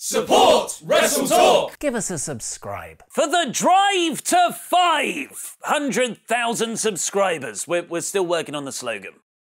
Support Wrestle Talk! Give us a subscribe. For the drive to 500,000 subscribers. We're still working on the slogan.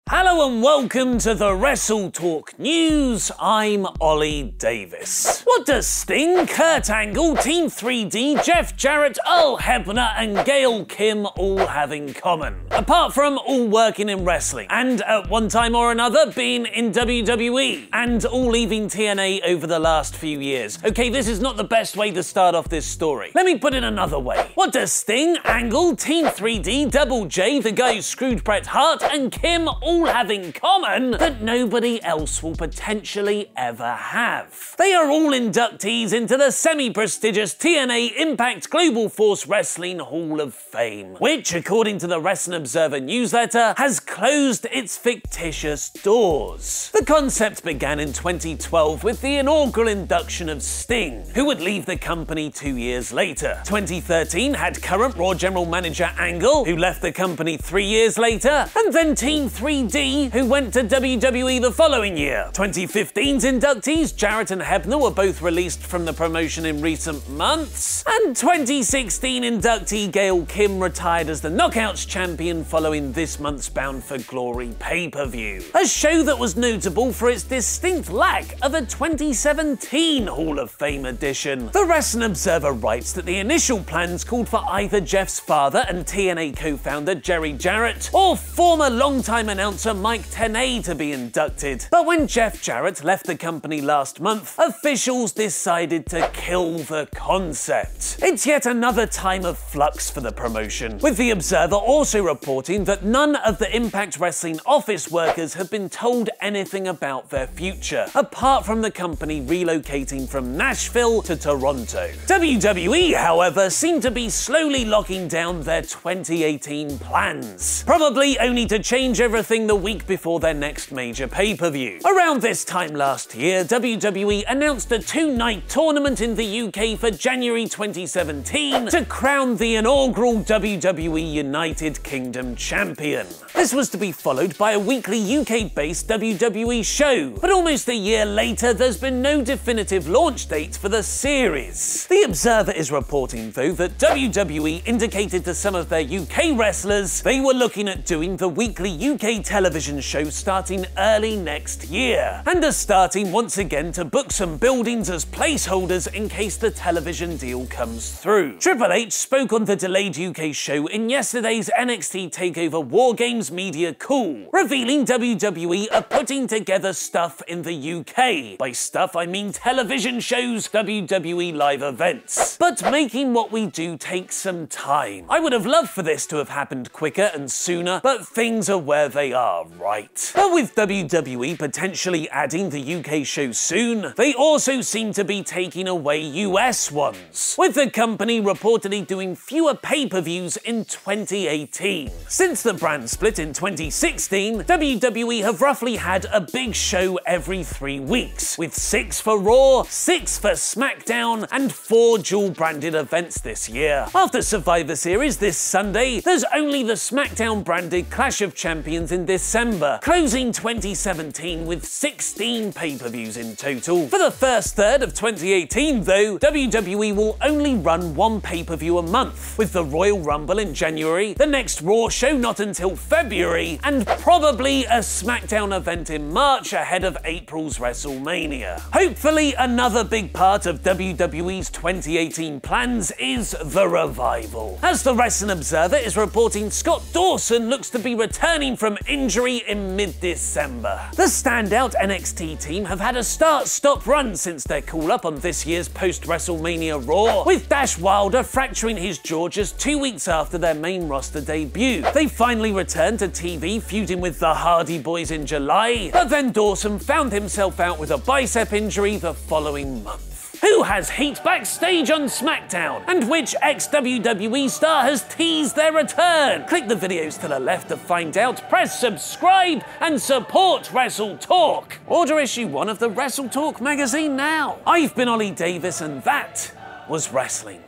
Hello and welcome to the Wrestle Talk News. I'm Ollie Davis. What does Sting, Kurt Angle, Team 3D, Jeff Jarrett, Earl Hebner and Gail Kim all have in common? Apart from all working in wrestling and at one time or another being in WWE and all leaving TNA over the last few years. Okay, this is not the best way to start off this story. Let me put it another way. What does Sting, Angle, Team 3D, Double J, the guy who screwed Bret Hart and Kim all have in common that nobody else will potentially ever have? They are all inductees into the semi-prestigious TNA Impact Global Force Wrestling Hall of Fame, which, according to the Wrestling Observer newsletter, has closed its fictitious doors. The concept began in 2012 with the inaugural induction of Sting, who would leave the company 2 years later. 2013 had current Raw General Manager Angle, who left the company 3 years later, and then Team 3D, who went to WWE the following year. 2015's inductees Jarrett and Hebner were both released from the promotion in recent months, and 2016 inductee Gail Kim retired as the Knockouts champion following this month's Bound for Glory pay-per-view, a show that was notable for its distinct lack of a 2017 Hall of Fame edition. The Wrestling Observer writes that the initial plans called for either Jeff's father and TNA co-founder Jerry Jarrett or former longtime announcer Mike Tenay to be inducted. But when Jeff Jarrett left the company last month, officials decided to kill the concept. It's yet another time of flux for the promotion, with the Observer also reporting that none of the Impact Wrestling office workers have been told anything about their future, apart from the company relocating from Nashville to Toronto. WWE, however, seem to be slowly locking down their 2018 plans, probably only to change everything the week before their next major pay-per-view. Around this time last year, WWE announced a 2-night tournament in the UK for January 2017 to crown the inaugural WWE United Kingdom champion. This was to be followed by a weekly UK-based WWE show, but almost a year later, there's been no definitive launch date for the series. The Observer is reporting, though, that WWE indicated to some of their UK wrestlers they were looking at doing the weekly UK television show starting early next year, and are starting once again to book some buildings as placeholders in case the television deal comes through. Triple H spoke on the delayed UK show in yesterday's NXT TakeOver War Games media call, revealing WWE are putting together stuff in the UK. By stuff, I mean television shows, WWE live events. But making what we do takes some time. I would have loved for this to have happened quicker and sooner, but things are where they are, right? But with WWE potentially adding the UK show soon, they also seem to be taking away US ones, with the company reportedly doing fewer pay-per-views in 2018. Since the brand split in 2016, WWE have roughly had a big show every 3 weeks, with 6 for Raw, 6 for SmackDown, and 4 dual-branded events this year. After Survivor Series this Sunday, there's only the SmackDown-branded Clash of Champions in December, closing 2017 with 16 pay-per-views in total. For the first third of 2018, though, WWE will only run 1 pay-per-view a month, with the Royal Rumble in January, the next Raw show not until February, and probably a SmackDown event in March ahead of April's WrestleMania. Hopefully, another big part of WWE's 2018 plans is the revival, as the Wrestling Observer is reporting Scott Dawson looks to be returning from injury in mid-December. The standout NXT team have had a start-stop run since their call-up on this year's post-WrestleMania Raw, with Dash Wilder fracturing his jaw just 2 weeks after their main roster debut. They finally returned to TV, feuding with the Hardy Boys in July, but then Dawson found himself out with a bicep injury the following month. Who has heat backstage on SmackDown? And which ex-WWE star has teased their return? Click the videos to the left to find out, press subscribe, and support Wrestle Talk. Order issue 1 of the Wrestle Talk magazine now. I've been Ollie Davis, and that was wrestling.